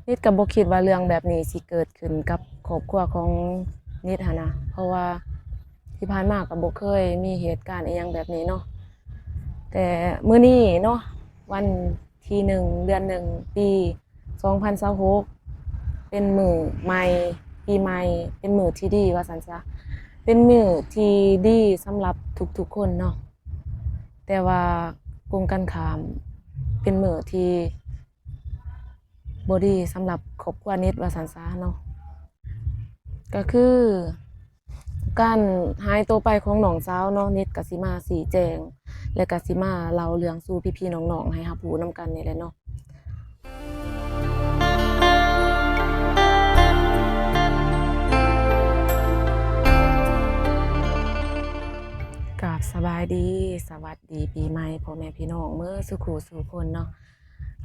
นิดก็บ่คิดว่าเรื่องแบบนี้สิเกิดขึ้นกับครอบครัวของนิดหั้นนะเพราะว่าที่ผ่านมาก็บ่เคยมีเหตุการณ์อิหยังแบบนี้เนาะแต่มื้อนี้เนาะวันที่1เดือน1ปี2026เป็นมื้อใหม่ปีใหม่เป็นมื้อที่ดีว่าซั่นซะเป็นมื้อที่ดีสำหรับทุกๆคนเนาะแต่ว่ากรงกันข้ามเป็นมื้อที่บ่ดีสำหรับครอบครัวนิดว่าซั่นซะเนาะ ก็คือการหายตัวไปของน้องสาวเนาะนิดก็สิมาชี้แจงและก็สิมาเล่าเรื่องสู่พี่ๆน้องๆให้รับรู้นำกันนี่แหละเนาะกราบสบายดีสวัสดีปีใหม่พ่อแม่พี่น้องเมื่อสุขูสู่คนเนาะ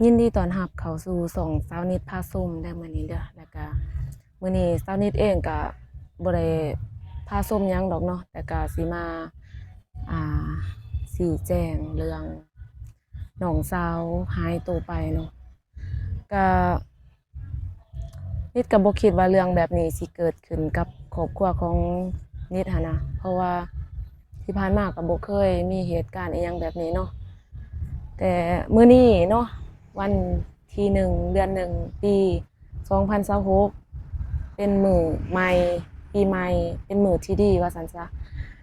ยินดีต้อนรับเข้าสู่ช่องสาวนิดพาส้มได้มื้อนี้เด้อแล้วก็มื้อนี้สาวนิดเองก็บ่ได้พาส้มหยังดอกเนาะแต่ก็สิมาอ่าชี้แจงเรื่องน้องสาวหายตัวไปเนาะก็นิดก็บ่คิดว่าเรื่องแบบนี้สิเกิดขึ้นกับครอบครัวของนิดหั้นนะเพราะว่าที่ผ่านมาก็บ่เคยมีเหตุการณ์อิหยังแบบนี้เนาะแต่มื้อนี้เนาะวันที่1เดือน1ปี2026เป็นมื้อใหม่ปีใหม่เป็นมื้อที่ดีว่าซั่นซะ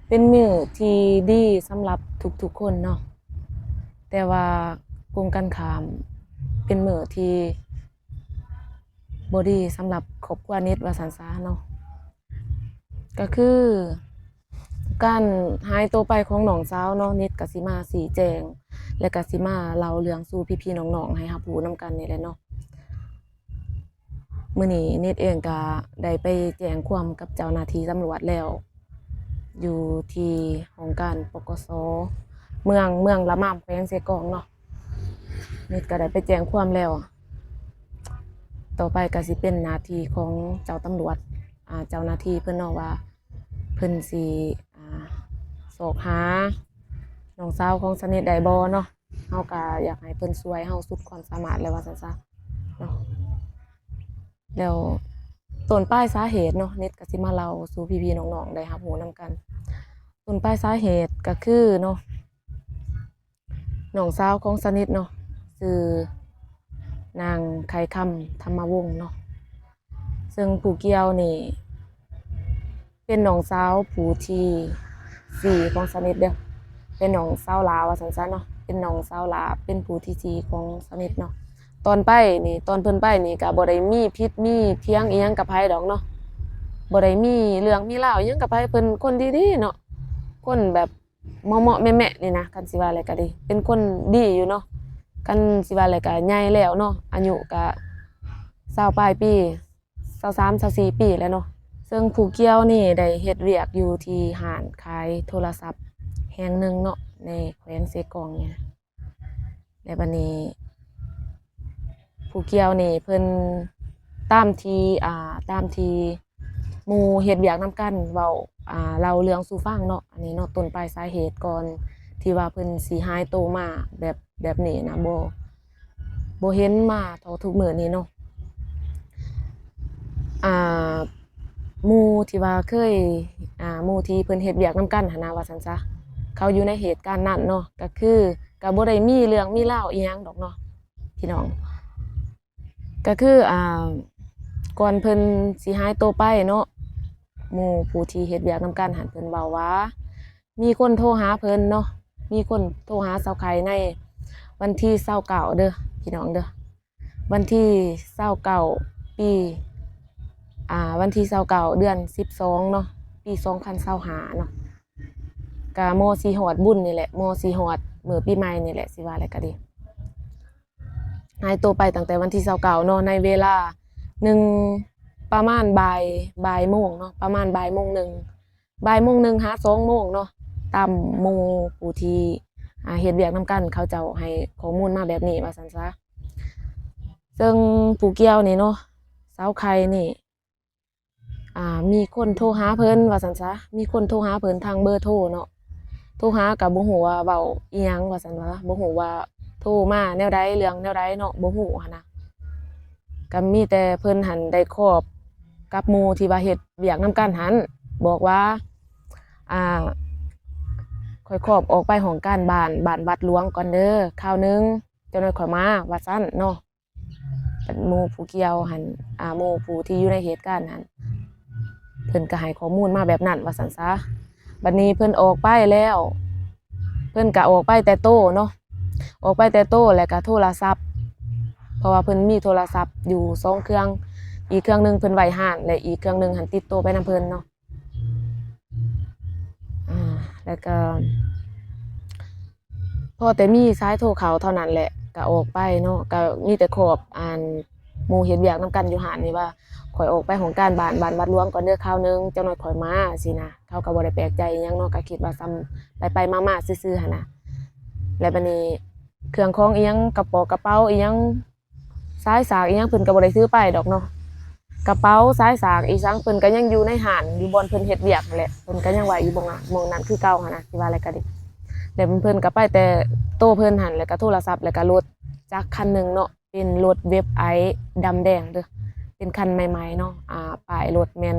เป็นมื้อที่ดีสำหรับทุกๆคนเนาะแต่ว่ากรงกันข้ามเป็นมื้อที่บ่ดีสำหรับครอบครัวนิดว่าซั่นซะเนาะก็คือการหายตัวไปของน้องสาวเนาะนิดก็สิมาชี้แจงและก็สิมาเล่าเรื่องสู่พี่ๆน้องๆให้รับรู้นำกันนี่แหละเนาะมื้อนี้นิดเองก็ได้ไปแจ้งความกับเจ้าหน้าที่ตำรวจแล้วอยู่ที่ห้องการปกส.เมืองละม่ำแขวงไสกลองเนาะนิดก็ได้ไปแจ้งความแล้วต่อไปก็สิเป็นหน้าที่ของเจ้าตำรวจเจ้าหน้าที่เพิ่นเนาะว่าเพิ่นสิสอบหาน้องสาวของสนิทได้บ่เนาะเฮาก็อยากให้เพิ่นช่วยเฮาสุดความสามารถแล้วว่าซั่นซะเนาะแล้วต้นปลายสาเหตุเนาะนิดก็สิมาเล่าสู่พี่ๆน้องๆได้รับรู้นำกันต้นปลายสาเหตุก็คือเนาะน้องสาวของสนิทเนาะชื่อนางไข่คำธรรมวงศ์เนาะซึ่งผู้เกี่ยวนี่เป็นน้องสาวผู้ที่4ของสนิทเด้อเป็นน้องสาวหลาว่าซั่นซะเนาะเป็นน้องสาวหลาเป็นผู้ที่4ของสนิทเนาะตอนเพิ่นไปนี่ก็บ่ได้มีพิษมีเถียงอิหยังกับไผดอกเนาะบ่ได้มีเรื่องมีราวอิหยังกับไผเพิ่นคนดีๆเนาะคนแบบเมาะๆแมะๆนี่นะคันสิว่าแล้วก็ดีเป็นคนดีอยู่เนาะคันสิว่าแล้วก็ใหญ่แล้วเนาะอายุก็20ปลายปี23 24ปีแล้วเนาะซึ่งผู้เกี่ยวนี่ได้เฮ็ดเวียกอยู่ที่ห้านขายโทรศัพท์แห่งหนึ่งเนาะในแขวงเสกองเนี่ยแล้วบัดนี้ผู้เกี่ยวนี่เพิ่นตามที่หมู่เฮ็ดเวียกนำกันเว้าเล่าเรื่องสู่ฟังเนาะอันนี้เนาะต้นปลายสาเหตุก่อนที่ว่าเพิ่นสิหายตัวมาแบบนี้นะบ่เห็นมาเท่าทุกมื้อนี้เนาะอ่าหมู่ที่ว่าเคยหมู่ที่เพิ่นเฮ็ดเวียกนำกันหั้นนะว่าซั่นซะเขาอยู่ในเหตุการณ์นั้นเนาะก็คือก็บ่ได้มีเรื่องมีราวอิหยังดอกเนาะพี่น้องก็คือก่อนเพิ่นสิหายตัวไปเนาะหมู่ผู้ที่เฮ็ดเวียกนำกันหั้นเพิ่นเว้าว่ามีคนโทรหาเพิ่นเนาะมีคนโทรหาสาวไข่ในวันที่29เด้อพี่น้องเด้อวันที่29ปีวันที่29เดือน12เนาะปี2025เนาะก็มสิฮอดบุญนี่แหละมสิฮอดมื้อปีใหม่นี่แหละสิว่าแล้วก็ดีหายตัวไปตั้งแต่วันที่29เนาะในเวลา1ประมาณบ่ายโมงเนาะประมาณบ่ายโมงหนึ่งบ่ายโมงหนึ่งหา2โมงเนาะตามหมู่ผู้ที่เฮ็ดเวียกนำกันเขาเจ้าให้ข้อมูลมาแบบนี้ว่าซั่นซะซึ่งผู้เกี่ยวนี่เนาะสาวไข่นี่มีคนโทรหาเพิ่นว่าซั่นซะมีคนโทรหาเพิ่นทางเบอร์โทรเนาะโทรหาก็บ่ฮู้ว่าเว้าอิหยังว่าซั่นว่าบ่ฮู้ว่าโทรมาแนวใดเรื่องแนวใดเนาะบ่ฮู้หั้นนะ ก็มีแต่เพิ่นหันได้ครอบกับหมู่ที่ว่าเฮ็ดเวียกนำกันหันบอกว่าอ่าค่อยครอบออกไปห้องการบ้านวัดหลวงก่อนเด้อคราวนึงจังได๋ค่อยมาว่าซั่นเนาะเป็นหมู่ผู้เกี่ยวหันหมู่ผู้ที่อยู่ในเหตุการณ์หันเพิ่นก็ให้ข้อมูลมาแบบนั้นว่าซั่นซะบัดนี้เพิ่นออกไปแล้ว เพิ่นก็ออกไปแต่โตเนาะออกไปแต่โตแล้วก็โทรศัพท์เพราะว่าเพิ่นมีโทรศัพท์อยู่2เครื่องอีกเครื่องนึงเพิ่นไว้ห้านและอีกเครื่องนึงหันติดโตไปนำเพิ่นเนาะแล้วก็พอแต่มีสายโทรเข้าเท่านั้นแหละก็ออกไปเนาะก็มีแต่ขอบหมู่เฮ็ดเวียกนำกันอยู่ห้านนี่ว่าข้อยออกไปของการบ้านวัดหลวงก่อนเด้อคราวนึงจักหน่อยข้อยมาสินะเขาก็บ่ได้แปลกใจอิหยังเนาะก็คิดว่าซ้ำไปๆมาๆซื่อๆหั่นน่ะแล้วบัดนี้เครื่องของอิหยังกระเป๋าอิหยังสายสากอิหยังเพิ่นก็บ่ได้ถือไปดอกเนาะกระเป๋าสายสากอีสังเพิ่นก็ยังอยู่ในห้านอยู่บ่อนเพิ่นเฮ็ดเวียกนั่นแหละเพิ่นก็ยังไว้อยู่หม้องนั้นคือเก่าหั่นน่ะสิว่าอะไรก็ดีแล้วเพิ่นก็ไปแต่โต๊ะเพิ่นหั่นแล้วก็โทรศัพท์แล้วก็รถจักรคันนึงเนาะเป็นรถเว็บไอดำแดงเด้อเป็นคันใหม่ๆเนาะป้ายรถแม่น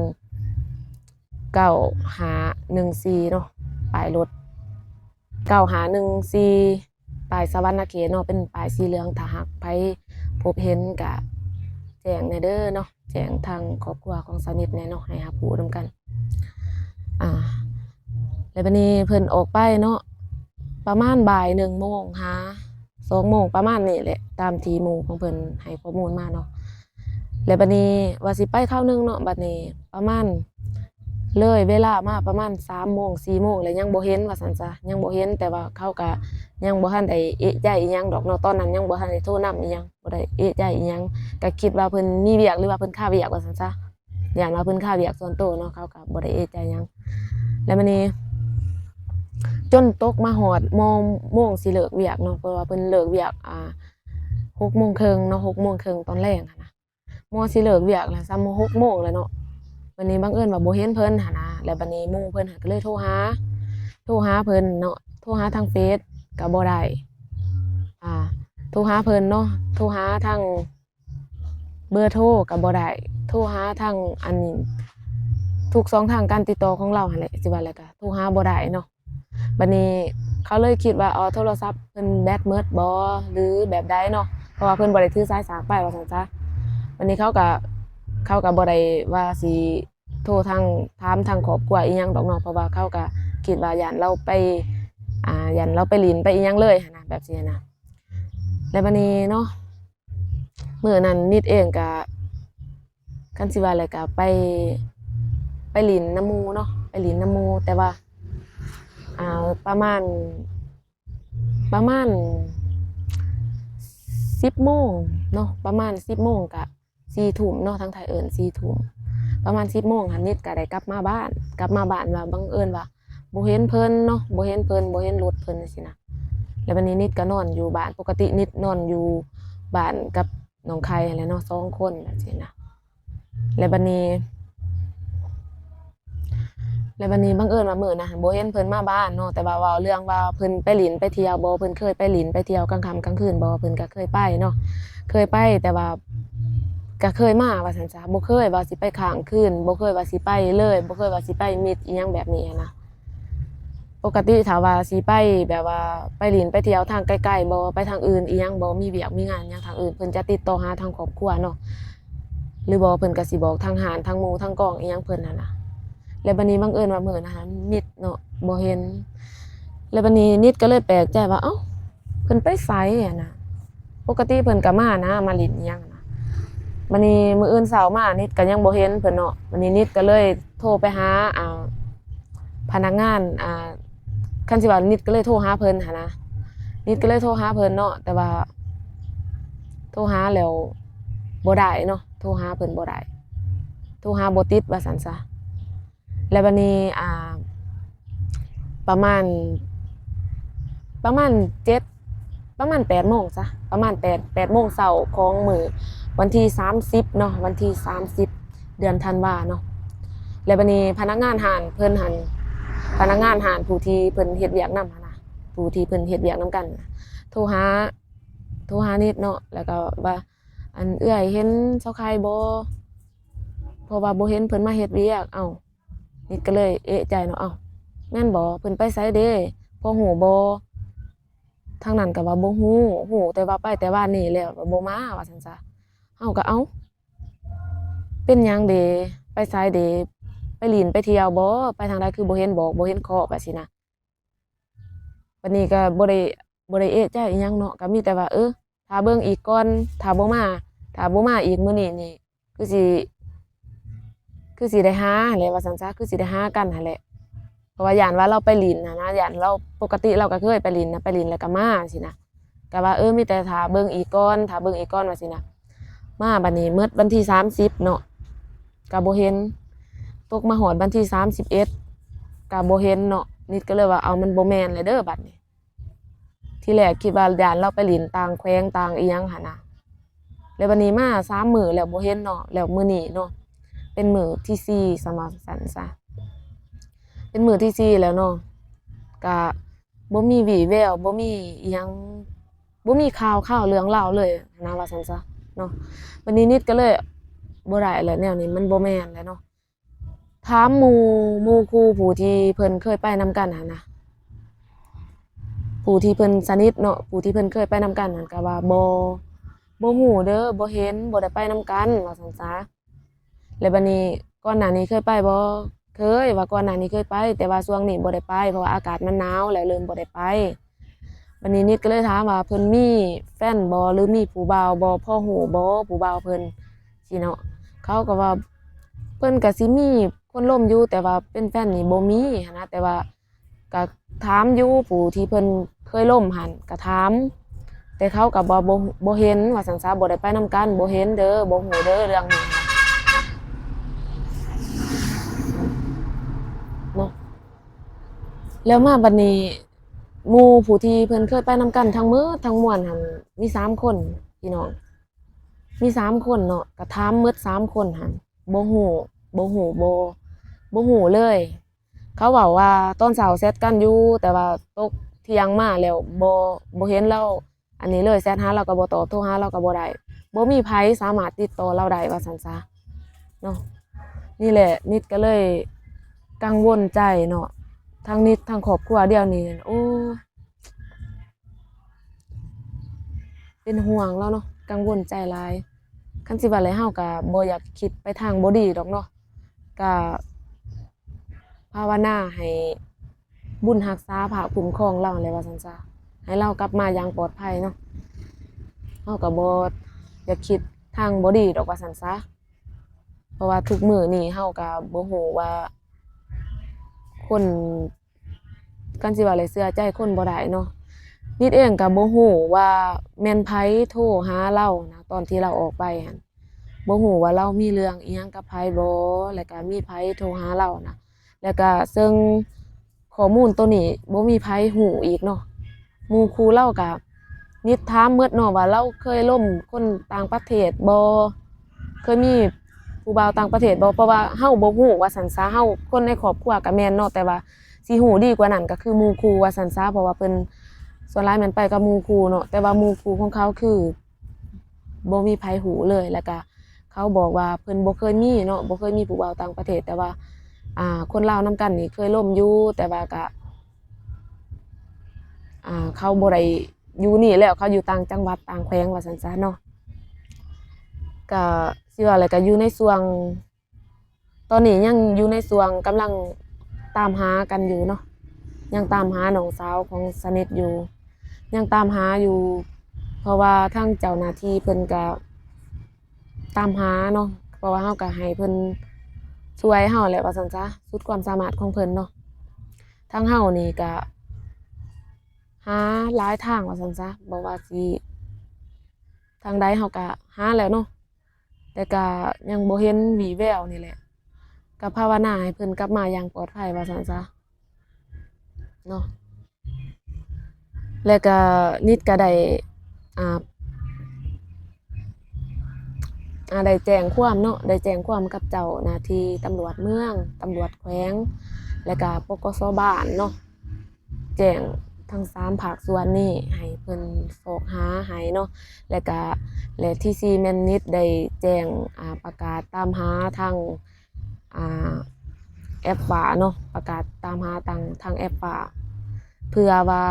9514เนาะป้ายรถ9514ป้ายสวรรณเขตเนาะเป็นป้ายสีเหลืองถ้าหากไผพบเห็นก็แจ้งแหน่เด้อเนาะแจ้งทางครอบครัวของสาวนิทแหน่เนาะให้รับรู้นำกันแล้วบัดนี้เพิ่นออกไปเนาะประมาณบ่าย1โมงหา2โมงประมาณนี้แหละตามที่หมู่ของเพิ่นให้ข้อมูลมาเนาะแล้วบัดนี้ว่าสิไปคราวนึงเนาะบัดนี้ประมาณเลยเวลามาประมาณ3โมง4โมงแล้วยังบ่เห็นว่าซั่นซะยังบ่เห็นแต่ว่าเขาก็ยังบ่ทันได้เอะใจอิหยังดอกเนาะตอนนั้นยังบ่ทันได้โทรนำอิหยังบ่ได้เอะใจอิหยังก็คิดว่าเพิ่นมีเวียกหรือว่าเพิ่นค่าเวียกว่าซั่นซะย้านว่าเพิ่นค่าเวียกส่วนตัวเนาะเขาก็บ่ได้เอะใจหยังแล้วบัดนี้จนตกมาฮอดโมงสิเลิกเวียกเนาะเพราะว่าเพิ่นเลิกเวียก6โมงครึ่งเนาะ6โมงครึ่งตอนแลงหันน่ะมอสิเลิกเวียกแล้วซ้ำ6โมงแล้วเนาะวันนี้บังเอิญว่าบ่เห็นเพิ่นหันน่ะแล้วบัดนี้หมู่เพิ่นหันก็เลยโทรหาเพิ่นเนาะโทรหาทางเฟซก็บ่ได้โทรหาเพิ่นเนาะโทรหาทางเบอร์โทรก็บ่ได้โทรหาทางอันนี้ทุกช่องทางการติดต่อของเราหั่นแหละสิว่าแล้วก็โทรหาบ่ได้เนาะบัดนี้เขาเลยคิดว่าโทรศัพท์เพิ่นแบตหมดบ่หรือแบบใดเนาะเพราะว่าเพิ่นบ่ได้ถือสายสากไปว่าซั่นซะวันนี้เขาก็บ่ได้ว่าสิโทรทางถามทางครอบครัวอิหยังดอกเนาะเพราะว่าเขาก็คิดว่าย้านเราไปย้านเราไปลิ้นไปอิหยังเลยหันน่ะแบบนี้นะแล้วบัดนี้เนาะมื้อนั้นนิดเองก็คันสิว่าแล้วก็ไปลิ้นนำหมู่เนาะไปลิ้นนำหมู่แต่ว่าประมาณ10โมงเนาะประมาณ10โมงก็4ทุ่มเนาะทางไทยเอิ้น4ทุ่มประมาณ10โมงหันนิดก็ได้กลับมาบ้านว่าบังเอิญว่าบ่เห็นเพิ่นเนาะบ่เห็นเพิ่นบ่เห็นรถเพิ่นจังซี่นะแล้วบัดนี้นิดก็นอนอยู่บ้านปกตินิดนอนอยู่บ้านกับน้องไข่นั่นแหละเนาะ2คนจังซี่นะแล้วบัดนี้บังเอิญว่ามื้อนั้นบ่เห็นเพิ่นมาบ้านเนาะแต่ว่าเว้าเรื่องว่าเพิ่นไปหลินไปเที่ยวบ่เพิ่นเคยไปหลินไปเที่ยวกลางค่ำกลางคืนบ่เพิ่นก็เคยไปเนาะเคยไปแต่ว่าก็เคยมาว่าซั่นซะบ่เคยว่าสิไปค้างคืนบ่เคยว่าสิไปเลยบ่เคยว่าสิไปมิดอิหยังแบบนี้นะปกติถ้าว่าสิไปแบบว่าไปหลินไปเที่ยวทางไกลๆบ่ไปทางอื่นอิหยังบ่มีเวียกมีงานอิหยังทางอื่นเพิ่นจะติดต่อหาทางครอบครัวเนาะหรือบ่เพิ่นก็สิบอกทางหารทางหมู่ทางกองอิหยังเพิ่นนั่นน่ะแล้วบัดนี้บังเอิญว่ามื้อนั้นนิดเนาะบ่เห็นแล้วบัดนี้นิดก็เลยแปลกใจว่าเอ้าเพิ่นไปไสอะนะปกติเพิ่นก็มานะมาหลินอิหยังนะบัดนี้มื้ออื่นเช้ามานิดก็ยังบ่เห็นเพิ่นเนาะบัดนี้นิดก็เลยโทรไปหาพนักงานคันสิว่านิดก็เลยโทรหาเพิ่นหันนะนิดก็เลยโทรหาเพิ่นเนาะแต่ว่าโทรหาแล้วบ่ได้เนาะโทรหาเพิ่นบ่ได้โทรหาบ่ติดว่าซั่นซะแล้วบัดนี้ประมาณ7ประมาณ8โมงซะประมาณ8โมงเช้าของมื้อวันที่30เนาะวันที่30เดือนธันวาเนาะแล้วบัดนี้พนักงานร้านเพิ่นหันพนักงานร้านผู้ที่เพิ่นเฮ็ดเวียกนำหั่นน่ะผู้ที่เพิ่นเฮ็ดเวียกนำกันโทรหานิดเนาะแล้วก็ว่า อันเอื้อยเห็นเซาไข่บ่เพราะว่าบ่เห็นเพิ่นมาเฮ็ดเวียกเอ้านิดก็เลยเอะใจเนาะเอ้าแม่นบ่เพิ่นไปไสเด้พอฮู้บ่ทางนั้นก็ว่าบ่ฮู้แต่ว่าไปแต่บ้านนี้แล้วบ่มาว่าซั่นซะเฮาก็เอ้าเป็นหยังเด้ไปไสเด้ไปหลินไปเที่ยวบ่ไปทางใดคือบ่เห็นบอกบ่เห็นเคาะแบบซี้นะบัดนี้ก็บ่ได้เอะใจอิหยังเนาะก็มีแต่ว่าถ้าเบิ่งอีกก่อนถ้าบ่มาอีกมื้อนี้นี่คือสิคือสิได้หาหั้นแหละว่าซั่นซะคือสิได้หากันหั้นแหละเพราะว่าย้านว่าเราไปหลินน่ะนะย้านเราปกติเราก็เคยไปหลินนะไปหลินแล้วก็มาซี้นะก็ว่ามีแต่ถ้าเบิ่งอีกก่อนว่าซี้นะมาบัดนี้หมดวันที่30เนาะก็บ่เห็นตกมาฮอดวันที่31ก็บ่เห็นเนาะนิดก็เลยว่าเอามันบ่แม่นแล้วเด้อบัดนี้ที่แรกคิดว่าย้านเราไปหลินต่างแขวงต่างอิหยังหั้นน่ะแล้วบัดนี้มา3มื้อแล้วบ่เห็นเนาะแล้วมื้อนี้เนาะเป็นมื้อที่4สำหรับฉันซะเป็นมื้อที่4แล้วเนาะก็บ่มีวี่แววบ่มีอิหยังบ่มีข่าวเรื่องราวเลยนะว่าซั่นซะเนาะวันนี้นิดก็เลยบ่ได้แล้วแนวนี้มันบ่แม่นแล้วเนาะถามหมู่ครูผู้ที่เพิ่นเคยไปนำกันหั่นน่ะผู้ที่เพิ่นสนิทเนาะผู้ที่เพิ่นเคยไปนำกันนั่นก็ว่าบ่ฮู้เด้อบ่เห็นบ่ได้ไปนำกันว่าซั่นซะแล้วบัดนี้ก่อนหน้านี้เคยไปบ่เคยว่าก่อนหน้านี้เคยไปแต่ว่าช่วงนี้บ่ได้ไปเพราะว่าอากาศมันหนาวแล้วเริ่มบ่ได้ไปบัดนี้นิดก็เลยถามว่าเพิ่นมีแฟนบ่หรือมีผู้บ่าวบ่พอฮู้บ่ผู้บ่าวเพิ่นสิเนาะเขาก็ว่าเพิ่นก็สิมีคนร่วมอยู่แต่ว่าเป็นแฟนนี่บ่มีหั้นนะแต่ว่าก็ถามอยู่ผู้ที่เพิ่นเคยล่มหั้นก็ถามแต่เขาก็บ่เห็นว่าซั่นซะบ่ได้ไปนำกันบ่เห็นเด้อบ่ฮู้เด้อเรื่องนี้เนาะแล้วมาบัดนี้หมู่ผู้ที่เพิ่นเคยไปนำกันทั้งหมดทั้งมวลหั่นมี3คนพี่น้องมี3คนเนาะก็ถามหมด3คนหั่นบ่ฮู้บ่ฮู้เลยเขาเว้าว่าตอนเช้าแชตกันอยู่แต่ว่าตกเที่ยงมาแล้วบ่เห็นเลาอันนี้เลยแชตหาเราก็บ่ตอบโทรหาเราก็บ่ได้บ่มีไผสามารถติดต่อเราได้ว่าซั่นซะเนาะนี่แหละนิดก็เลยกังวลใจเนาะทั้งนิดทั้งครอบครัวเดี๋ยวนี้โอ้เป็นห่วงแล้วเนาะกังวลใจหลายคันสิว่าแล้วเฮาก็บ่อยากคิดไปทางบ่ดีดอกเนาะก็ภาวนาให้บุญรักษาพระคุ้มครองเรานั่นแหละว่าซั่นซะให้เรากลับมาอย่างปลอดภัยเนาะเฮาก็บ่อยากคิดทางบ่ดีดอกว่าซั่นซะเพราะว่าทุกมื้อนี้เฮาก็บ่ฮู้ว่าคนคันสิว่าแล้วเชื่อใจคนบ่ได้เนาะนิดเองก็บ่ฮู้ว่าแม่นไผโทรหาเรานะตอนที่เราออกไปหั้นบ่ฮู้ว่าเรามีเรื่องอิหยังกับไผบ่แล้วก็มีไผโทรหาเรานะแล้วก็ซึ่งข้อมูลตัวนี้บ่มีไผฮู้อีกเนาะหมู่ครูเราก็นิดถามหมดเนาะว่าเราเคยล่มคนต่างประเทศบ่เคยมีผู้บ่าวต่างประเทศบ่เพราะว่าเฮาบ่ฮู้ว่าซั่นซะเฮาคนในครอบครัวก็แม่นเนาะแต่ว่าสิฮู้ดีกว่านั้นก็คือหมู่ครูว่าซั่นซะเพราะว่าเพิ่นส่วนหลายแม่นไปกับหมู่ครูเนาะแต่ว่าหมู่ครูของเขาคือบ่มีไผฮู้เลยแล้วก็เขาบอกว่าเพิ่นบ่เคยมีเนาะบ่เคยมีผู้บ่าวต่างประเทศแต่ว่าคนลาวนำกันนี่เคยล่มอยู่แต่ว่าก็เขาบ่ได้อยู่นี่แล้วเขาอยู่ต่างจังหวัดต่างแขวงว่าซั่นซะเนาะก็สิว่าแล้วก็อยู่ในช่วงตอนนี้ยังอยู่ในช่วงกำลังตามหากันอยู่เนาะยังตามหาน้องสาวของสนิทอยู่ยังตามหาอยู่เพราะว่าทางเจ้าหน้าที่เพิ่นก็ตามหาเนาะเพราะว่าเฮาก็ให้เพิ่นช่วยเฮาแหละว่าซั่นซะสุดความสามารถของเพิ่นเนาะทางเฮานี่ก็หาหลายทางว่าซั่นซะบ่ว่าสิทางใดเฮาก็หาแล้วเนาะแต่ก็ยังบ่เห็นวี่แววนี่แหละก็ภาวนาให้เพิ่นกลับมาอย่างปลอดภัยว่าซั่นซะเนาะแล้วก็นิดก็ได้อ่าได้แจ้งความเนาะได้แจ้งความกับเจ้าหน้าที่ตำรวจเมืองตำรวจแขวงแล้วก็ปกสบ้านเนาะแจ้ง ทั้ง3ภาคส่วนนี้ให้เพิ่นโศกหาให้เนาะและที่4แม่นนิดได้แจ้งประกาศตามหาทางอ่าแอปฟ้าเนาะประกาศตามหาทางแอปฟ้าเพื่อว่า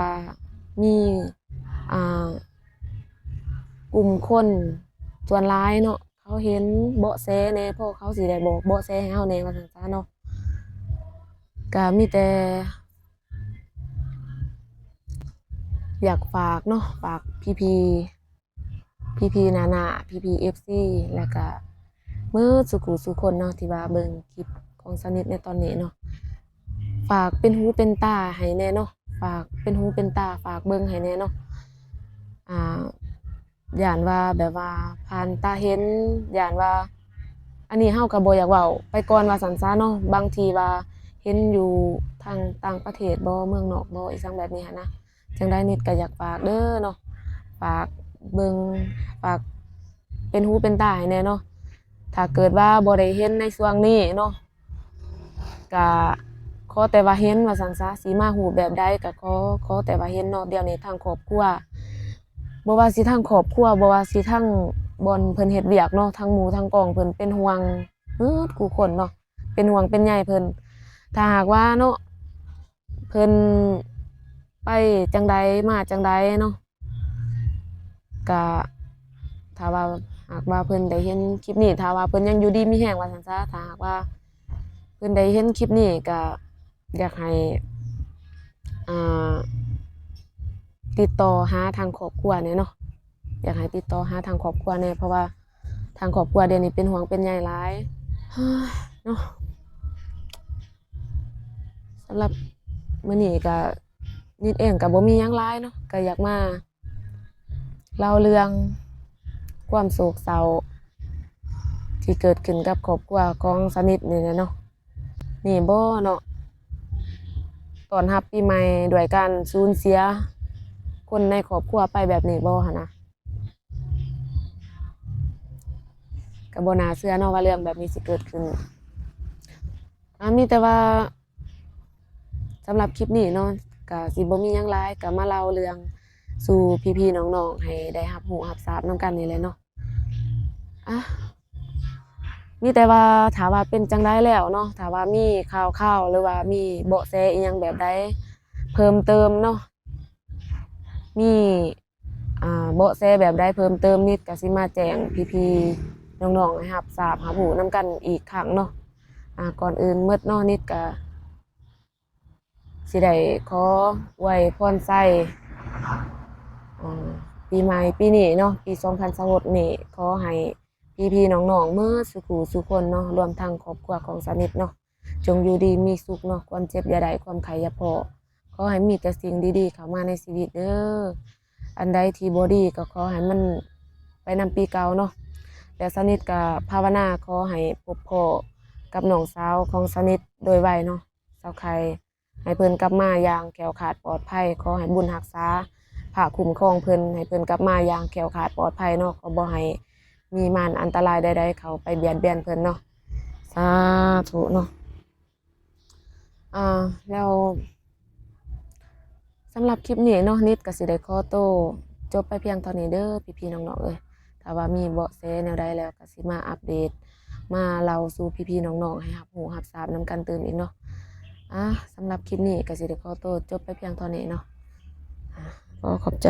มีอ่ากลุ่มคนส่วนหลายเนาะเขาเห็นเบาะแสแหน่เพราะเขาสิได้บอกเบาะแสให้เราแหน่ว่าซั่นซะเนาะก็มีแต่อยากฝากเนาะฝากพี่ๆน้าๆพี่ FC แล้วก็เบิดซุผู้ซุคนเนาะที่ว่าเบิ่งคลิปของสนิทในตอนนี้เนาะฝากเป็นหูเป็นตาให้แหน่เนาะฝากเป็นหูเป็นตาฝากเบิ่งให้แหน่เนาะอ่าย้านว่าแบบว่าผ่านตาเห็นย้านว่าอันนี้เราก็บ่อยากเว้าไปก่อนว่าซั่นซะเนาะบางทีว่าเห็นอยู่ทางต่างประเทศบ่เมืองนอกบ่อีจั่งแบบนี้หั้นนะจั่งใดนิดก็อยากฝากเด้อเนาะฝากเบิ่งฝากเป็นหูเป็นตาให้แหน่เนาะถ้าเกิดว่าบ่ได้เห็นในช่วงนี้เนาะก็ขอแต่ว่าเห็นว่าซั่นซะสิมารูปแบบใดก็ขอแต่ว่าเห็นเนาะเดี๋ยวนี้ทางครอบครัวบ่ว่าสิทางครอบครัวบ่ว่าสิทางบ่อนเพิ่นเฮ็ดเวียกเนาะทางหมู่ทางกองเพิ่นเป็นห่วงเบิดกูคนเนาะเป็นห่วงเป็นใยเพิ่นถ้าหากว่าเนาะเพิ่นไปจั่งใดมาจั่งใดเนาะก็ถ้าว่าหากว่าเพิ่นได้เห็นคลิปนี้ถ้าว่าเพิ่นยังอยู่ดีมีแรงว่าซั่นซะถ้าหากว่าเพิ่นได้เห็นคลิปนี้ก็อยากให้อ่าติดต่อหาทางครอบครัวแหน่เนาะอยากให้ติดต่อหาทางครอบครัวแหน่เพราะว่าทางครอบครัวเดี๋ยวนี้เป็นห่วงเป็นใยหลายเนาะสำหรับมื้อนี้ก็นิดเองก็บ่มีหยังหลายเนาะก็อยากมาเล่าเรื่องความโศกเศร้าที่เกิดขึ้นกับครอบครัวของสนิทนี่แหละเนาะนี่บ่เนาะต้อนรับปีใหม่ด้วยการสูญเสียคนในครอบครัวไปแบบนี้บ่หั้นนะก็บ่น่าเชื่อเนาะว่าเรื่องแบบนี้สิเกิดขึ้นมีแต่ว่าสำหรับคลิปนี้เนาะก็สิบ่มีหยังหลายก็มาเล่าเรื่องสู่พี่ๆน้องๆให้ได้รับรู้รับทราบนำกันนี่แหละเนาะอะมีแต่ว่าถ้าว่าเป็นจั่งใดแล้วเนาะถ้าว่ามีข่าวๆหรือว่ามีเบาะแสอิหยังแบบใดเพิ่มเติมเนาะมีเบาะแสแบบใดเพิ่มเติมนิดก็สิมาแจ้งพี่ๆน้องๆให้รับทราบรับรู้นำกันอีกครั้งเนาะก่อนอื่นหมดเนาะนิดก็สิได้ขออวยพรไส้ปีใหม่ปีนี้เนาะปี2026นี้ขอให้พี่ๆน้องๆเบิดซุผู้ซุคนเนาะรวมทั้งครอบครัวของสนิทเนาะจงอยู่ดีมีสุขเนาะความเจ็บอย่าได้ความไข้อย่าพ้อขอให้มีแต่สิ่งดีๆเข้ามาในชีวิตเด้ออันใดที่บ่ดีก็ขอให้มันไปนำปีเก่าเนาะแล้วสนิทก็ภาวนาขอให้พบพ้อกับน้องสาวของสนิทโดยไวเนาะสาวไข่ให้เพิ่นกลับมาอย่างแคล้วคลาดปลอดภัยขอให้บุญรักษาพระคุ้มครองเพิ่นให้เพิ่นกลับมาอย่างแคล้วคลาดปลอดภัยเนาะก็บ่ให้มีมารอันตรายใดๆเข้าไปเบียดเบียนเพิ่นเนาะสาธุเนาะแล้วสำหรับคลิปนี้เนาะนิดก็สิได้ขอตัวจบไปเพียงเท่านี้เด้อพี่ๆน้องๆเอ้ยถ้าว่ามีเบาะแสแนวใดแล้วก็สิมาอัปเดตมาเล่าสู่พี่ๆน้องๆให้รับรู้รับทราบนำกันตื่นอีกเนาะสำหรับคลิปนี้ก็สิได้ขอตัวจบไปเพียงเท่านี้เนาะขอขอบใจ